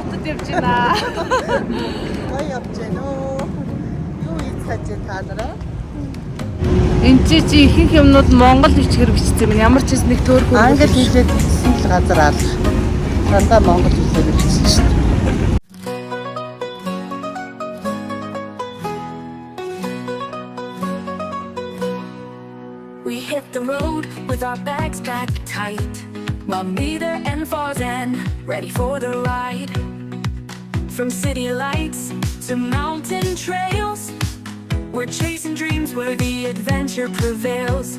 хотод явж байна. Гоё явж байна уу? Юу хийж саж та нараа? Энд чи ихэнх юмнууд монгол бичгээр бичсэн юм. Ямар ч хэс нэг төөрхөө Англи хэлээр бичсэн л газар алах. Дандаа монгол хэлээр бичсэн шүү дээ. We hit the road with our bags packed tight. Mamita and Farzan, ready for the ride. From city lights to mountain trails, we're chasing dreams where the adventure prevails.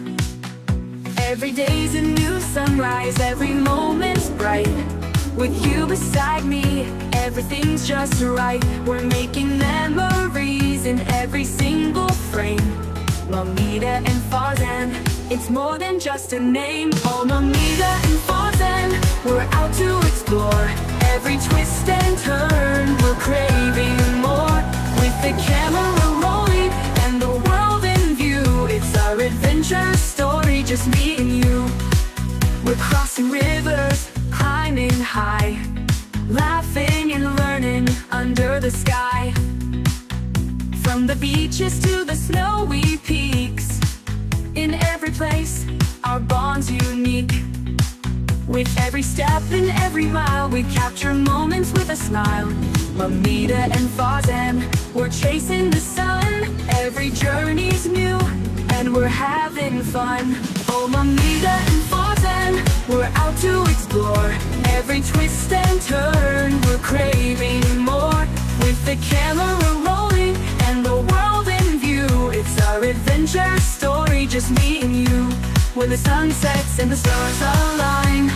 Every day's a new sunrise, every moment's bright. With you beside me, everything's just right. We're making memories in every single frame. Mamita and Farzan, it's more than just a name. Oh, Mamita and Farzan, we're out to explore. Every twist and turn, we're craving more. With the camera rolling and the world in view, it's our adventure story, just me and you. We're crossing rivers, climbing high, laughing and learning under the sky. From the beaches to the snowy peaks, in every place, our bond's unique. With every step and every mile, we capture moments with a smile. Mamita and Farzan, we're chasing the sun. Every journey's new, and we're having fun. Oh, Mamita and Farzan, we're out to explore. Every twist and turn, we're craving more. With the camera rolling and the world in view, it's our adventure story, just me and you. When the sun sets and the stars align,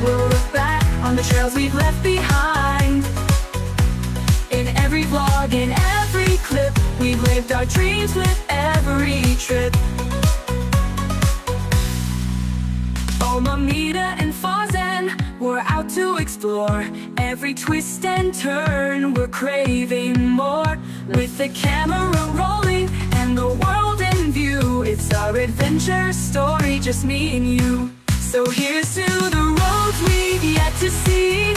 we'll look back on the trails we've left behind. In every vlog, in every clip, we've lived our dreams with every trip. Oh, Mamita and Farzan, we're out to explore. Every twist and turn, we're craving more. With the camera rolling and the world in view, it's our adventure story, just me and you. So here's to the roads we've yet to see,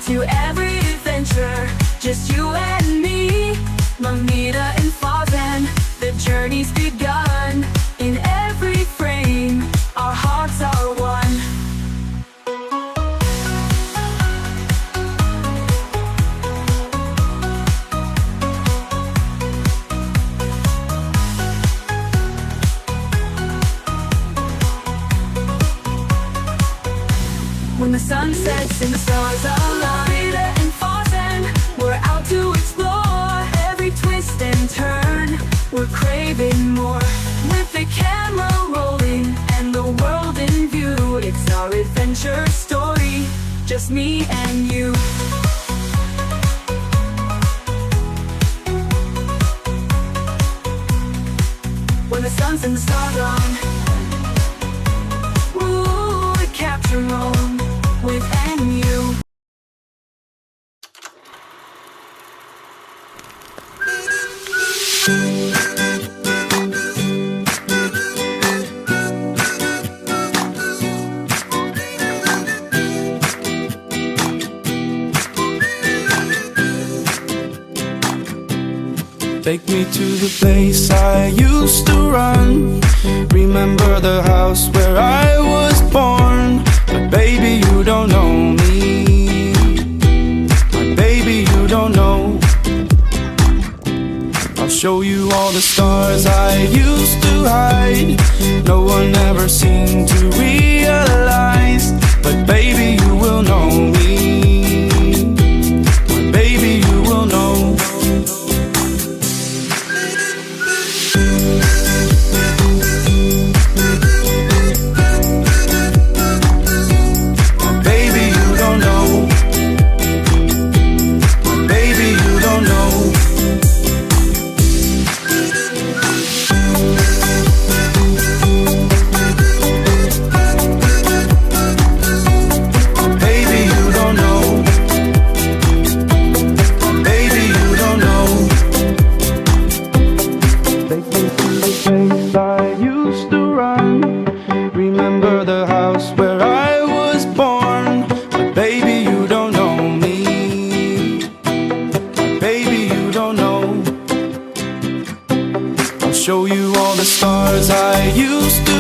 to every adventure, just you and me. Mamita and Farzan, the journey's begun. In every frame, our hearts are one. When the sun sets and the stars align, Mamita and Farzan, we're out to explore. Every twist and turn, we're craving more. With the camera rolling and the world in view, it's our adventure story, just me and you. When the sun's and the stars on, ooh, we capture home with and you. Take me to the place I used to run. Remember the house where I was born. But baby, you don't know me. My baby, you don't know. I'll show you all the stars I used to hide. No one ever seemed to realize. But baby, you will know me. My baby, you will know.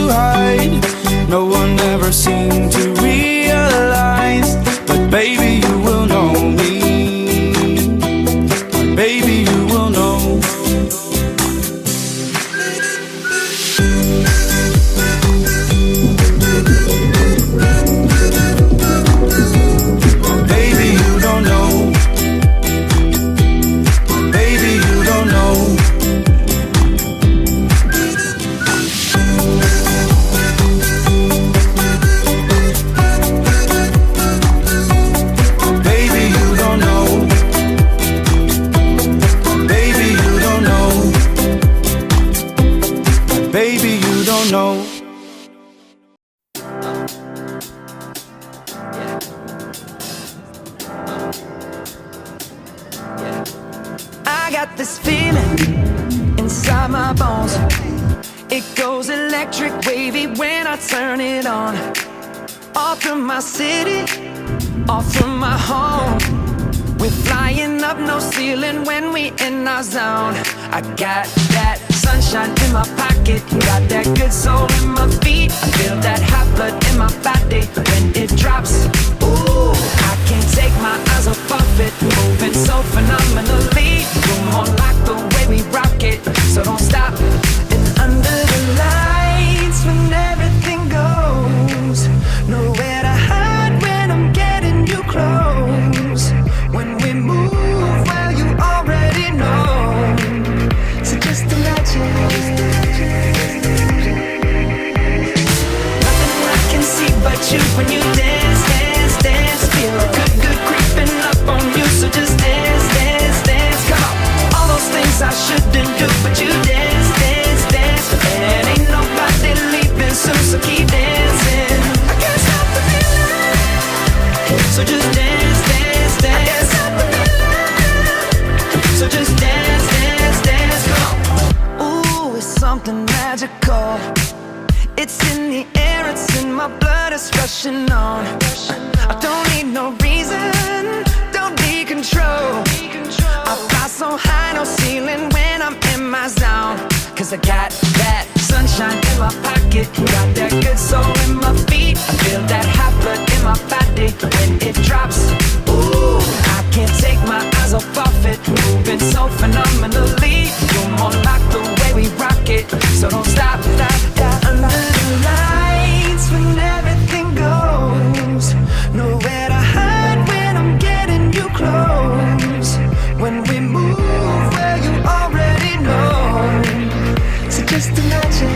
to hide. No one ever seemed to realize. But baby, you will know me. Baby, you will know. Baby, you don't know. Baby, you don't know. Baby, you don't know. Baby, you don't know. Baby, you don't know. I got this feeling inside my bones. It goes electric wavy when I turn it on. Off from my city, off from my home. We're flying up no ceiling when we in our zone. I got that sunshine in my pocket, got that good soul in my feet. I feel that hot blood in my body when it drops. Ooh, I can't take my eyes off of it, moving so phenomenally. You're more like the way we rock it, so don't stop. And under the lights when everything goes, nowhere to hide when I'm getting you close. When we move, well, you already know. So just imagine. Nothing I can see but you when you dance, dance, dance. Feel good, good creeping up on you. So just dance, dance, dance. Come on. All those things I shouldn't do, but you dance, dance, dance. And ain't nobody leaving soon, so keep dancing. I can't stop the feeling. So just dance, dance, dance. I can't stop the feeling. So just dance, dance, dance. Come on. Ooh, it's something magical. It's in the air, it's in my blood, it's rushing on. I don't need no reason, don't need control. I fly so high, no ceiling when I'm in my zone. Cause I got that sunshine in my pocket, got that good soul in my feet. I feel that hot blood in my body when it drops. Ooh, I can't take my eyes off of it, moving so phenomenally. You're more like the way we rock it, so don't stop, stop, stop. Under the lights when everything goes, nowhere to hide when I'm getting you close. When we move, well, you already know. So just imagine.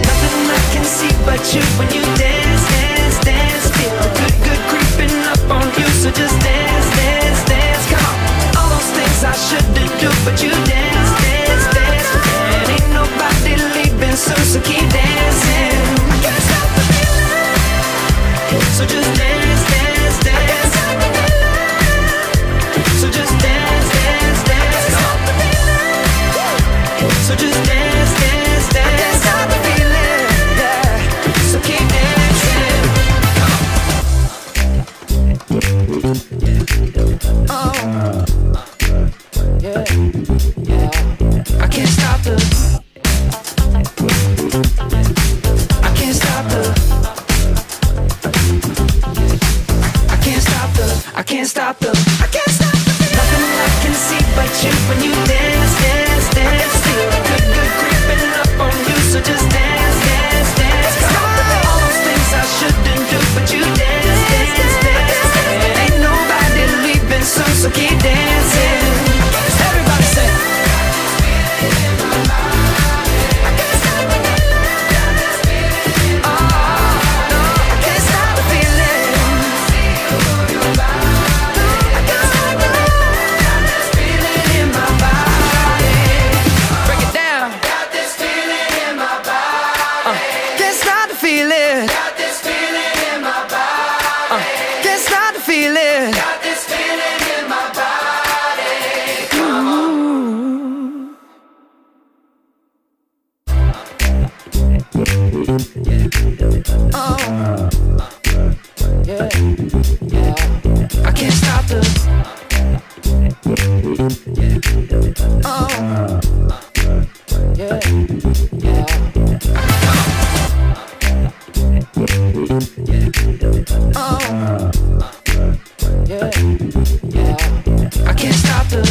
Nothing I can see but you when you dance, dance, dance. Feel good, good creeping up on you. So just dance, dance, dance. Come on. All those things I shouldn't do, but you dance, dance, dance. And ain't nobody leaving soon, so keep dancing. I can't stop the feeling. So just dance, dance, dance. I can't stop the feeling. So just dance, dance, dance. Stop the feeling. So just dance, dance, dance. I can't stop the feeling. Yeah. So keep dancing. Oh. Yeah. Yeah. I can't stop the. I can't stop the. I can't stop the. I can't stop the. I can't stop the. Nothing I can see but you when you dance, dance, dance. Feel good, good creeping up on you. So just dance, dance, dance. Come on. All those things I shouldn't do, but you dance, dance, dance. And ain't nobody leaving soon, so keep dancing. Everybody say. I can't stop the feeling. Oh, no, I can't stop the feeling. I can't stop the feeling in my body. Break it down. Got this feeling in my body. Can't stop the feeling. Got this feeling in my body. Can't stop the feeling. Got this feeling in my body. Come on. Oh, yeah, yeah. I can't stop the. Oh, I can't stop the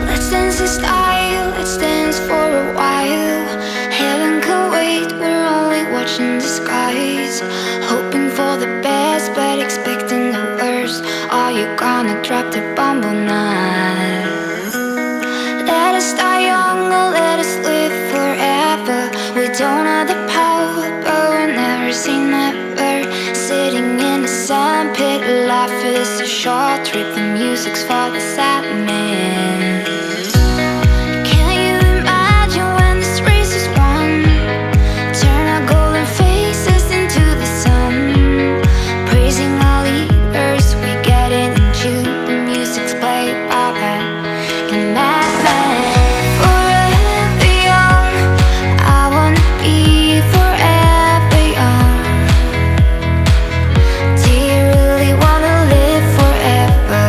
Let's dance in style, let's dance for a while. Heaven can wait, we're only watching the skies. Hoping for the best, but expecting the worst. Are you gonna drop the bomb or not? Let us die young or let us live forever. We don't have the power, but we'll never say never. Sitting in the sandpit, life is a short trip. The music's for the sad man. Can you imagine when this race is won? Turn our golden faces into the sun. Praising our leaders, we get it in June. The music's played by and madman. Forever young, I wanna be forever young. Do you really wanna live forever,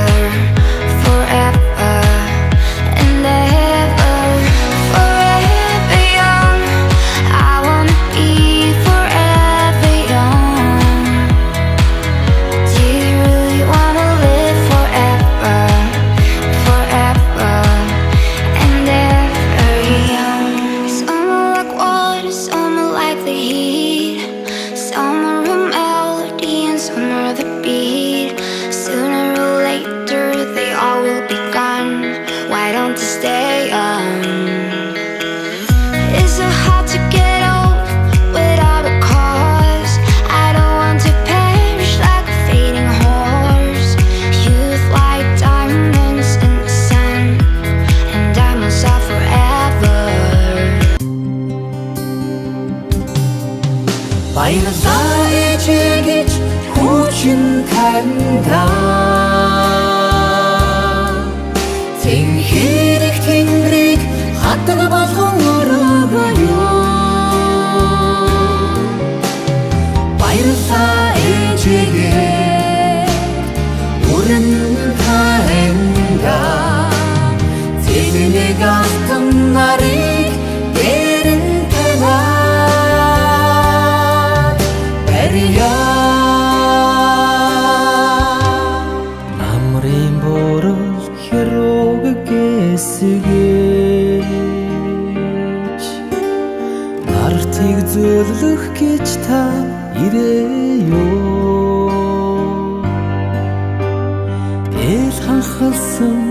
forever and ever? Forever young, I wanna be forever young. Do you really wanna live forever, forever and ever young? Some are like water, some are like the heat. Some are a melody and some are the beat. Sooner or later they all will be gone. Why don't they stay young? Is it hard to get old without a cause? I don't want to perish like a fading horse. Youth like diamonds in the sun, and diamonds are forever. баярлаа ээжээ гэж хүүчин таньда Тэнхэрэг тэнгэрийг хатаг болгон өрөөгөө баярлаа ээжээгээ өрн таньда Тэнэг алтан нарыг дэрэн танаа Намрын бурал хэрэг гэсгэж Нартыг зөөлөх гэж та ирээё Эл ханхалсан